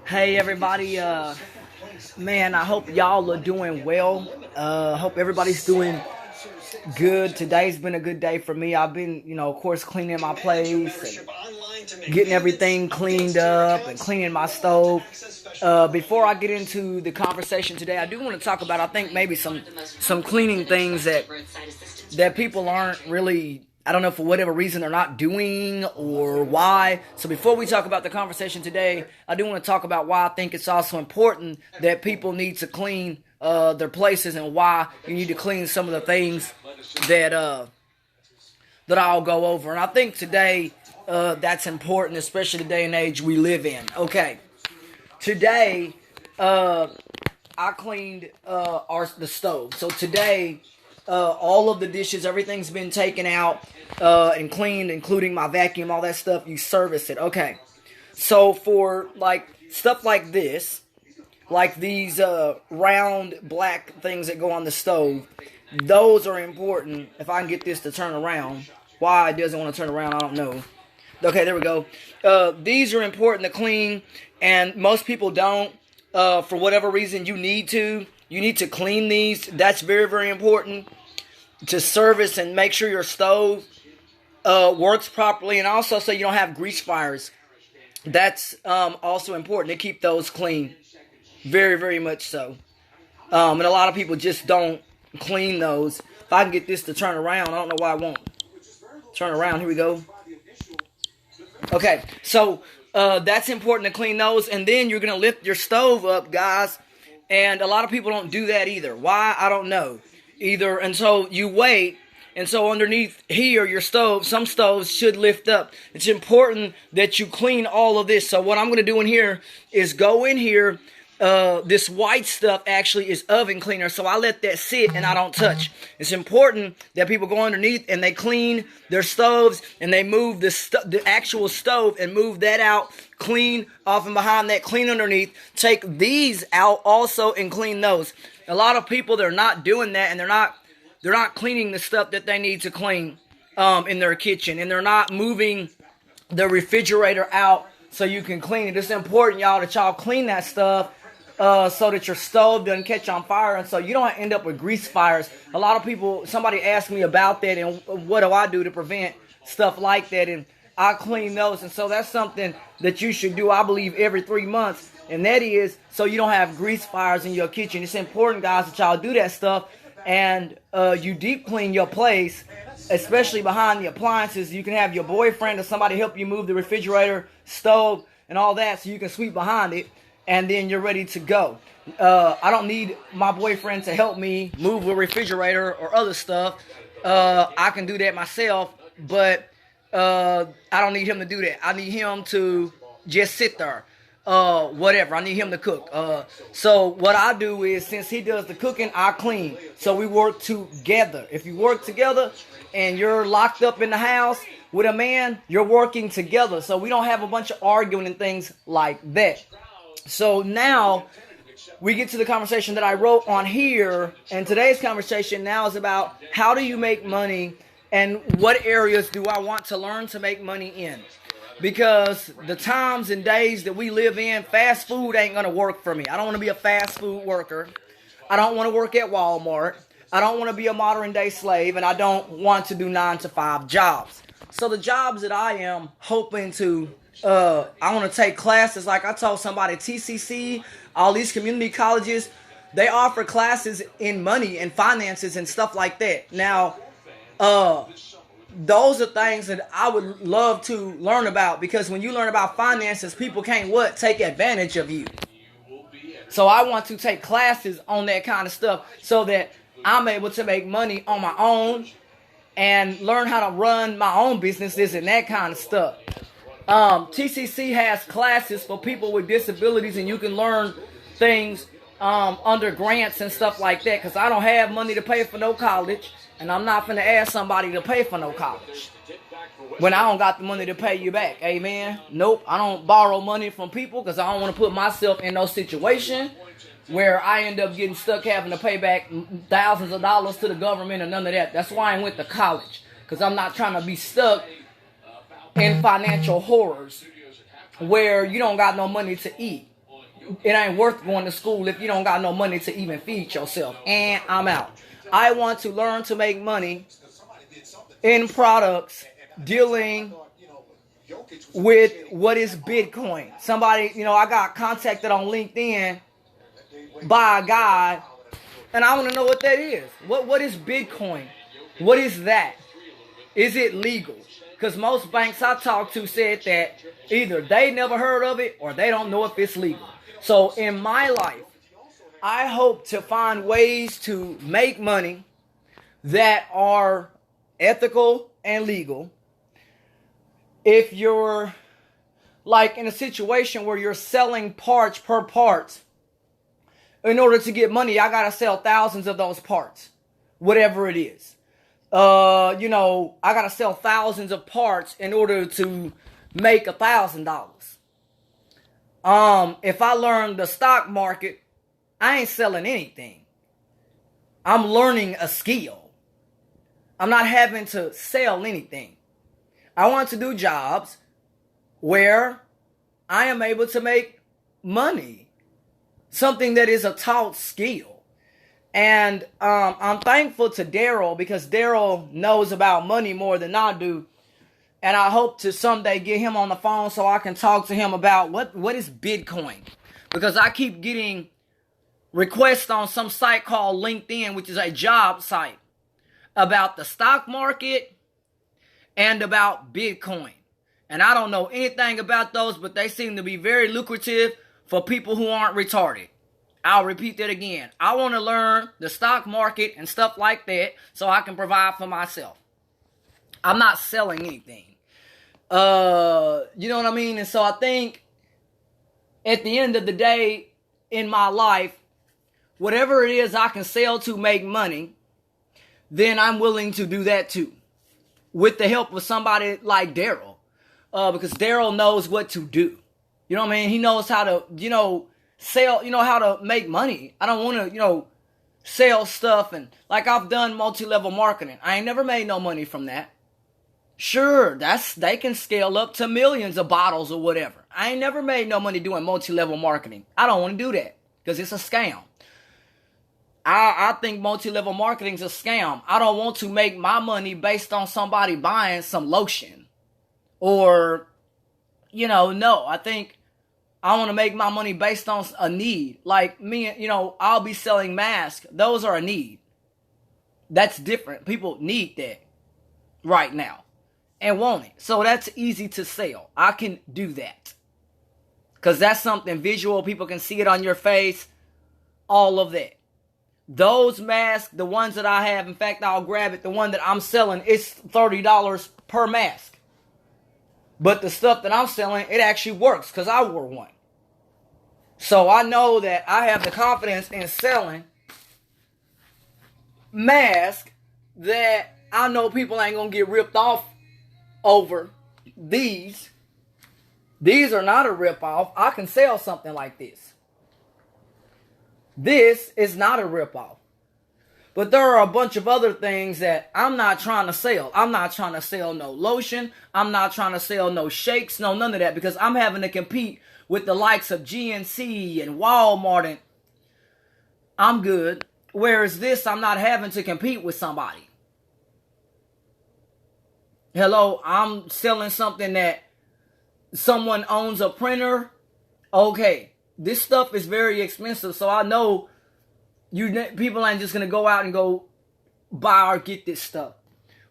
Hey everybody, man, I hope y'all are doing well. Hope everybody's doing good. Today's been a good day for me. I've been, of course, cleaning my place and getting everything cleaned up and cleaning my stove. Before I get into the conversation today, I do want to talk about, I think, maybe some cleaning things that people aren't really, I don't know, for whatever reason they're not doing or why. So before we talk about the conversation today, I do want to talk about why I think it's also important that people need to clean their places and why you need to clean some of the things that I'll go over. And I think today that's important, especially the day and age we live in. Okay, today I cleaned the stove. So today, all of the dishes, everything's been taken out and cleaned, including my vacuum, all that stuff. You service it. Okay. So for like stuff like this, like these round black things that go on the stove, those are important. If I can get this to turn around. Why it doesn't want to turn around, I don't know. Okay, there we go. These are important to clean, and most people don't. For whatever reason, you need to clean these. That's very, very important to service and make sure your stove works properly, and also so you don't have grease fires. That's also important to keep those clean. Very, very much so. And a lot of people just don't clean those. If I can get this to turn around, I don't know why I won't. Turn around, here we go. Okay, so that's important to clean those, and then you're going to lift your stove up, guys, and a lot of people don't do that either. Why? I don't know. And so you wait, and so underneath here, your stove, some stoves should lift up. It's important that you clean all of this. So what I'm going to do in here is go in here. This white stuff actually is oven cleaner, so I let that sit and I don't touch. It's important that people go underneath and they clean their stoves and they move the actual stove and move that out, clean off and behind that, clean underneath. Take these out also and clean those. A lot of people, they're not doing that, and they're not cleaning the stuff that they need to clean in their kitchen, and they're not moving the refrigerator out so you can clean it. It's important, y'all, that y'all clean that stuff so that your stove doesn't catch on fire, and so you don't end up with grease fires. A lot of people, somebody asked me about that, and what do I do to prevent stuff like that, and I clean those. And so that's something that you should do, I believe, every 3 months, and that is so you don't have grease fires in your kitchen. It's important, guys, that y'all do that stuff, and you deep clean your place, especially behind the appliances. You can have your boyfriend or somebody help you move the refrigerator, stove, and all that, so you can sweep behind it, and then you're ready to go. I don't need my boyfriend to help me move a refrigerator or other stuff. I can do that myself, but I don't need him to do that. I need him to just sit there. Whatever. I need him to cook. So what I do is, since he does the cooking, I clean. So we work together. If you work together and you're locked up in the house with a man, you're working together. So we don't have a bunch of arguing and things like that. So now we get to the conversation that I wrote on here, and today's conversation now is about how do you make money and what areas do I want to learn to make money in. Because the times and days that we live in, fast food ain't going to work for me. I don't want to be a fast food worker. I don't want to work at Walmart. I don't want to be a modern day slave, and I don't want to do 9-to-5 jobs. So the jobs that I am hoping to I want to take classes, like I told somebody, TCC, all these community colleges, they offer classes in money and finances and stuff like that. Now, those are things that I would love to learn about, because when you learn about finances, people can't take advantage of you. So I want to take classes on that kind of stuff so that I'm able to make money on my own and learn how to run my own businesses and that kind of stuff. TCC has classes for people with disabilities, and you can learn things under grants and stuff like that, because I don't have money to pay for no college, and I'm not going to ask somebody to pay for no college when I don't got the money to pay you back. Amen. Nope, I don't borrow money from people because I don't want to put myself in no situation where I end up getting stuck having to pay back thousands of dollars to the government or none of that. That's why I went to college, because I'm not trying to be stuck in financial horrors. where you don't got no money to eat. It ain't worth going to school if you don't got no money to even feed yourself. And I'm out. I want to learn to make money in products dealing with what is Bitcoin. Somebody, I got contacted on LinkedIn by a guy, and I want to know what that is. What is Bitcoin? What is that? Is it legal? Because most banks I talked to said that either they never heard of it or they don't know if it's legal. So in my life, I hope to find ways to make money that are ethical and legal. If you're like in a situation where you're selling parts per part, in order to get money, I gotta sell thousands of those parts, whatever it is. I gotta sell thousands of parts in order to make $1,000. If I learn the stock market, I ain't selling anything. I'm learning a skill. I'm not having to sell anything. I want to do jobs where I am able to make money. Something that is a taught skill. And I'm thankful to Daryl because Daryl knows about money more than I do. And I hope to someday get him on the phone so I can talk to him about what is Bitcoin. Because I keep getting requests on some site called LinkedIn, which is a job site, about the stock market and about Bitcoin. And I don't know anything about those, but they seem to be very lucrative for people who aren't retarded. I'll repeat that again. I want to learn the stock market and stuff like that so I can provide for myself. I'm not selling anything. You know what I mean? And so I think at the end of the day in my life, whatever it is I can sell to make money, then I'm willing to do that too. With the help of somebody like Daryl. Because Daryl knows what to do. You know what I mean? He knows how to, sell, how to make money. I don't want to, sell stuff. And like I've done multi-level marketing. I ain't never made no money from that. Sure, they can scale up to millions of bottles or whatever. I ain't never made no money doing multi-level marketing. I don't want to do that because it's a scam. I think multi-level marketing is a scam. I don't want to make my money based on somebody buying some lotion. Or, no. I think I want to make my money based on a need. Like me, I'll be selling masks. Those are a need. That's different. People need that right now and want it. So that's easy to sell. I can do that. Because that's something visual. People can see it on your face. All of that. Those masks, the ones that I have, in fact, I'll grab it. The one that I'm selling, it's $30 per mask. But the stuff that I'm selling, it actually works because I wore one. So I know that I have the confidence in selling masks that I know people ain't going to get ripped off over these. These are not a rip-off. I can sell something like this. This is not a ripoff. But there are a bunch of other things that I'm not trying to sell. I'm not trying to sell no lotion. I'm not trying to sell no shakes, none of that. Because I'm having to compete with the likes of GNC and Walmart. And I'm good. Whereas this, I'm not having to compete with somebody. Hello, I'm selling something that someone owns a printer. Okay. This stuff is very expensive, so I know people ain't just going to go out and go buy or get this stuff.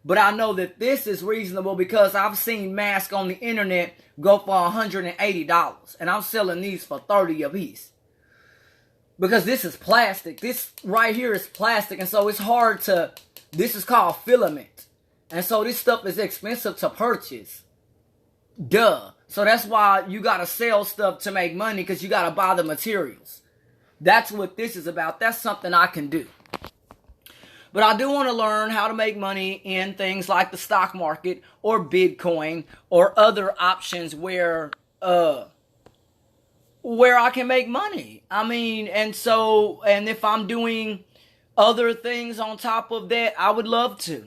But I know that this is reasonable because I've seen masks on the internet go for $180. And I'm selling these for $30 a piece. Because this is plastic. This right here is plastic, and so it's hard to... This is called filament. And so this stuff is expensive to purchase. Duh. So that's why you got to sell stuff to make money because you got to buy the materials. That's what this is about. That's something I can do. But I do want to learn how to make money in things like the stock market or Bitcoin or other options where I can make money. I mean, and if I'm doing other things on top of that, I would love to.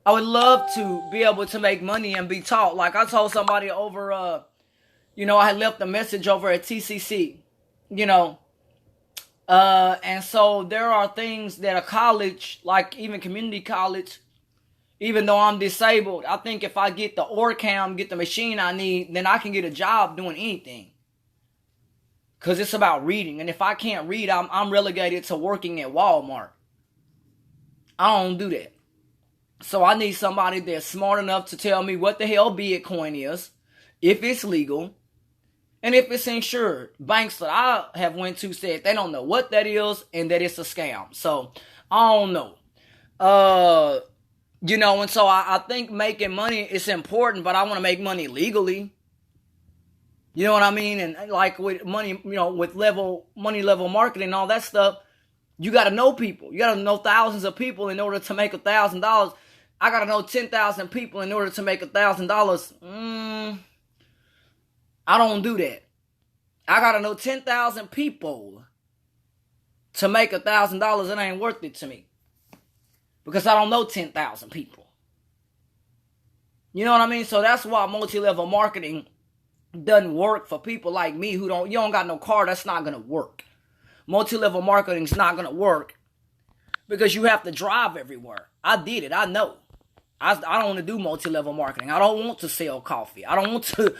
I would love to be able to make money and be taught. Like I told somebody over I had left a message over at TCC, you know. And so there are things that a college, like even community college, even though I'm disabled, I think if I get the OrCam, get the machine I need, then I can get a job doing anything. Because it's about reading. And if I can't read, I'm relegated to working at Walmart. I don't do that. So I need somebody that's smart enough to tell me what the hell Bitcoin is, if it's legal, and if it's insured. Banks that I have went to said they don't know what that is and that it's a scam. So I don't know. And so I think making money is important, but I want to make money legally. You know what I mean? And like with money, with money level marketing and all that stuff, you got to know people. You got to know thousands of people in order to make $1,000. I got to know 10,000 people in order to make $1,000. I don't do that. I got to know 10,000 people to make $1,000. It ain't worth it to me. Because I don't know 10,000 people. You know what I mean? So that's why multi-level marketing doesn't work for people like me you don't got no car. That's not going to work. Multi-level marketing is not going to work because you have to drive everywhere. I did it. I know. I don't want to do multi-level marketing. I don't want to sell coffee. I don't want to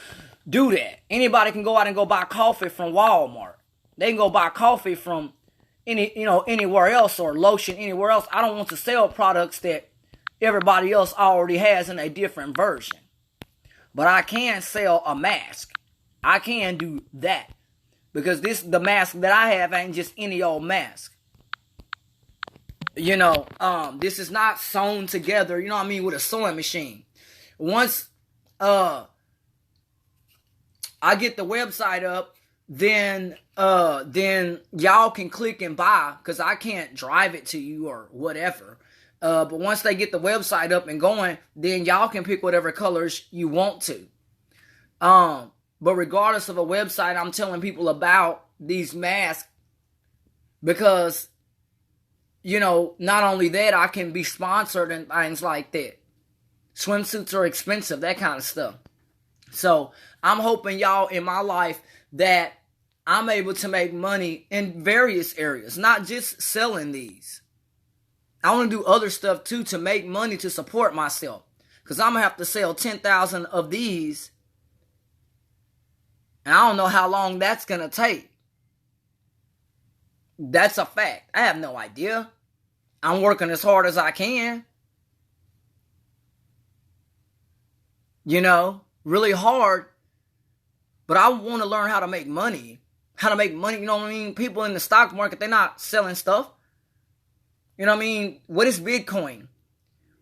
do that. Anybody can go out and go buy coffee from Walmart. They can go buy coffee from anywhere else, or lotion anywhere else. I don't want to sell products that everybody else already has in a different version. But I can sell a mask. I can do that. Because the mask that I have ain't just any old mask. This is not sewn together, with a sewing machine. Once I get the website up, then y'all can click and buy, because I can't drive it to you or whatever. But once they get the website up and going, then y'all can pick whatever colors you want to. But regardless of a website, I'm telling people about these masks because, not only that, I can be sponsored and things like that. Swimsuits are expensive, that kind of stuff. So I'm hoping y'all in my life that I'm able to make money in various areas, not just selling these. I want to do other stuff too to make money to support myself. Because I'm going to have to sell 10,000 of these. And I don't know how long that's going to take. That's a fact. I have no idea. I'm working as hard as I can. Really hard. But I want to learn how to make money. How to make money, you know what I mean? People in the stock market, they're not selling stuff. You know what I mean? What is Bitcoin?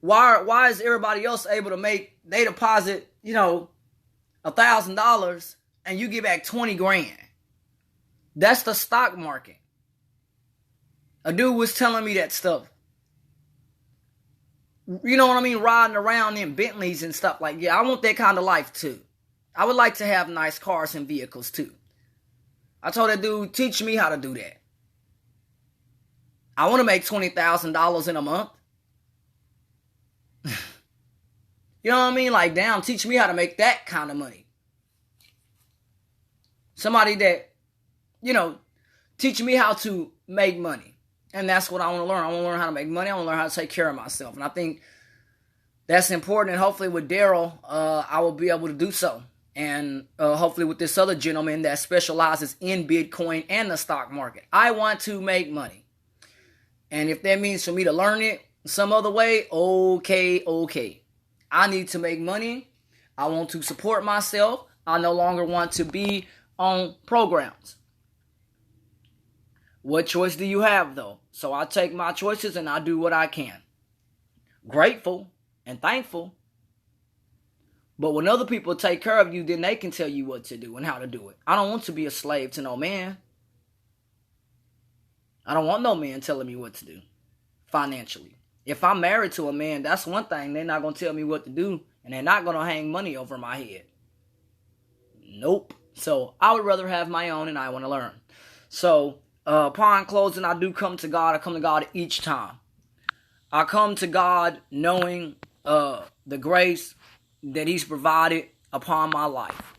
Why is everybody else able to they deposit, $1,000 and you get back 20 grand? That's the stock market. A dude was telling me that stuff. You know what I mean? Riding around in Bentleys and stuff like, yeah, I want that kind of life too. I would like to have nice cars and vehicles too. I told that dude, teach me how to do that. I want to make $20,000 in a month. You know what I mean? Like, damn, teach me how to make that kind of money. Somebody that, teach me how to make money. And that's what I want to learn. I want to learn how to make money. I want to learn how to take care of myself. And I think that's important. And hopefully with Daryl, I will be able to do so. And hopefully with this other gentleman that specializes in Bitcoin and the stock market. I want to make money. And if that means for me to learn it some other way, okay. I need to make money. I want to support myself. I no longer want to be on programs. What choice do you have, though? So I take my choices and I do what I can. Grateful and thankful. But when other people take care of you, then they can tell you what to do and how to do it. I don't want to be a slave to no man. I don't want no man telling me what to do financially. If I'm married to a man, that's one thing. They're not going to tell me what to do, and they're not going to hang money over my head. Nope. So I would rather have my own, and I want to learn. So upon closing, I do come to God. I come to God each time. I come to God knowing the grace that He's provided upon my life.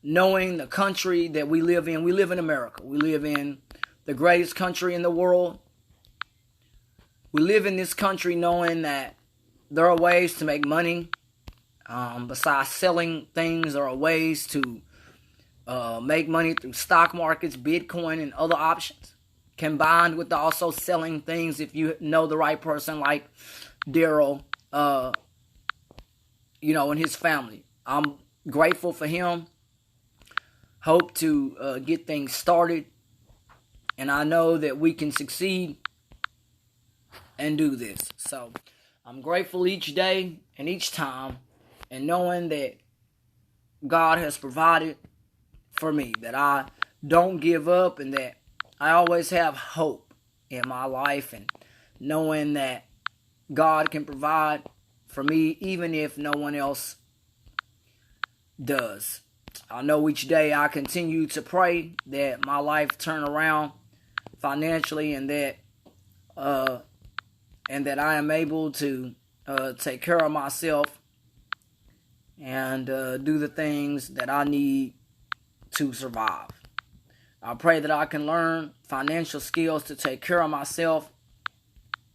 knowing the country that we live in. We live in America. We live in the greatest country in the world. We live in this country knowing that there are ways to make money. Besides selling things, there are ways to make money through stock markets, Bitcoin, and other options. Combined with also selling things if you know the right person like Daryl, and his family. I'm grateful for him. Hope to get things started. And I know that we can succeed and do this. So I'm grateful each day and each time, and knowing that God has provided for me, that I don't give up, and that I always have hope in my life, and knowing that God can provide for me even if no one else does. I know each day I continue to pray that my life turn around financially, and that I am able to take care of myself and do the things that I need to survive. I pray that I can learn financial skills to take care of myself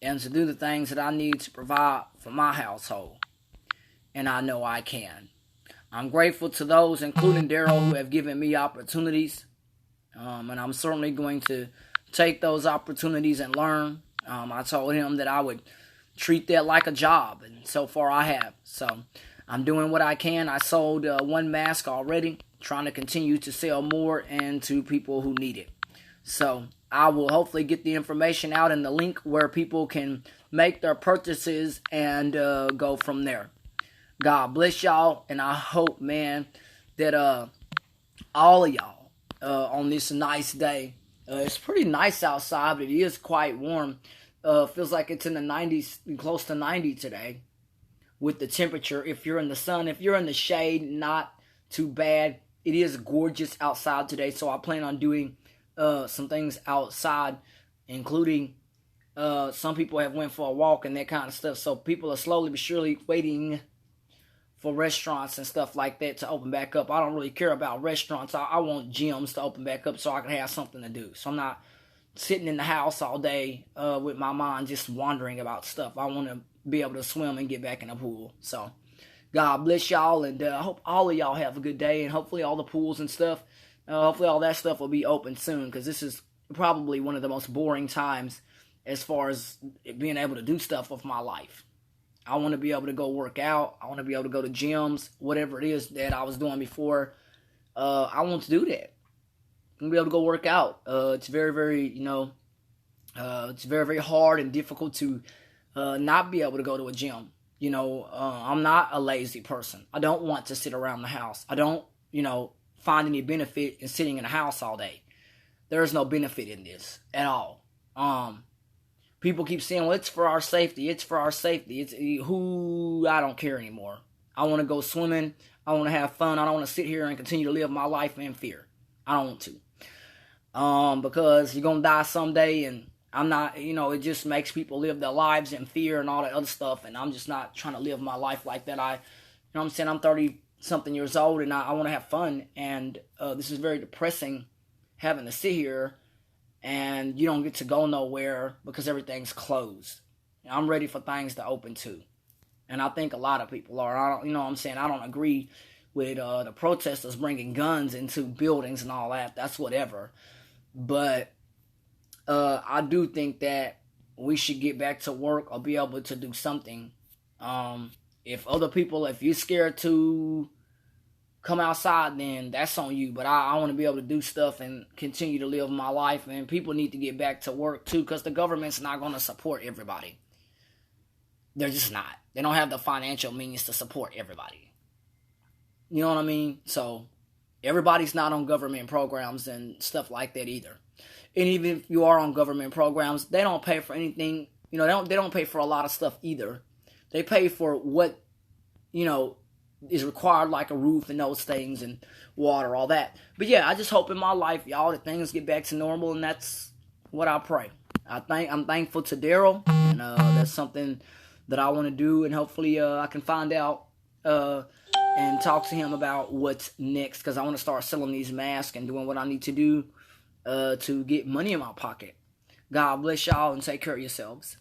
and to do the things that I need to provide for my household. And I know I can. I'm grateful to those, including Daryl, who have given me opportunities. And I'm certainly going to take those opportunities and learn. I told him that I would treat that like a job, and so far I have. So I'm doing what I can. I sold one mask already, trying to continue to sell more and to people who need it. So I will hopefully get the information out in the link where people can make their purchases and go from there. God bless y'all, and I hope, man, that all of y'all on this nice day. It's pretty nice outside, but it is quite warm. Feels like it's in the 90s, close to 90 today with the temperature. If you're in the sun, if you're in the shade, not too bad. It is gorgeous outside today, so I plan on doing some things outside, including some people have went for a walk and that kind of stuff. So people are slowly but surely waiting for restaurants and stuff like that to open back up. I don't really care about restaurants. I want gyms to open back up so I can have something to do. So I'm not sitting in the house all day with my mind just wondering about stuff. I want to be able to swim and get back in the pool. So God bless y'all, and I hope all of y'all have a good day, and hopefully all the pools and stuff, hopefully all that stuff will be open soon, because this is probably one of the most boring times as far as being able to do stuff with my life. I want to be able to go work out. I want to be able to go to gyms, whatever it is that I was doing before. I want to do that. I'm going to be able to go work out. It's very, very, it's very, very hard and difficult to not be able to go to a gym. I'm not a lazy person. I don't want to sit around the house. I don't, find any benefit in sitting in the house all day. There is no benefit in this at all. People keep saying, well, it's for our safety. It's for our safety. I don't care anymore. I want to go swimming. I want to have fun. I don't want to sit here and continue to live my life in fear. I don't want to. Because you're going to die someday, and I'm not, it just makes people live their lives in fear and all that other stuff, and I'm just not trying to live my life like that. I'm 30-something years old, and I want to have fun, and this is very depressing, having to sit here, and you don't get to go nowhere because everything's closed. I'm ready for things to open too, and I think a lot of people are. I don't agree with the protesters bringing guns into buildings and all that. That's whatever, but I do think that we should get back to work or be able to do something. If you're scared to come outside, then that's on you. But I want to be able to do stuff and continue to live my life. And people need to get back to work too, because the government's not going to support everybody. They're just not. They don't have the financial means to support everybody. You know what I mean? So everybody's not on government programs and stuff like that either. And even if you are on government programs, they don't pay for anything. They don't pay for a lot of stuff either. They pay for what, is required, like a roof and those things and water, all that. But yeah, I just hope in my life, y'all, that things get back to normal, and that's what I pray. I'm thankful to Daryl, and that's something that I want to do, and hopefully I can find out and talk to him about what's next, because I want to start selling these masks and doing what I need to do to get money in my pocket. God bless y'all and take care of yourselves.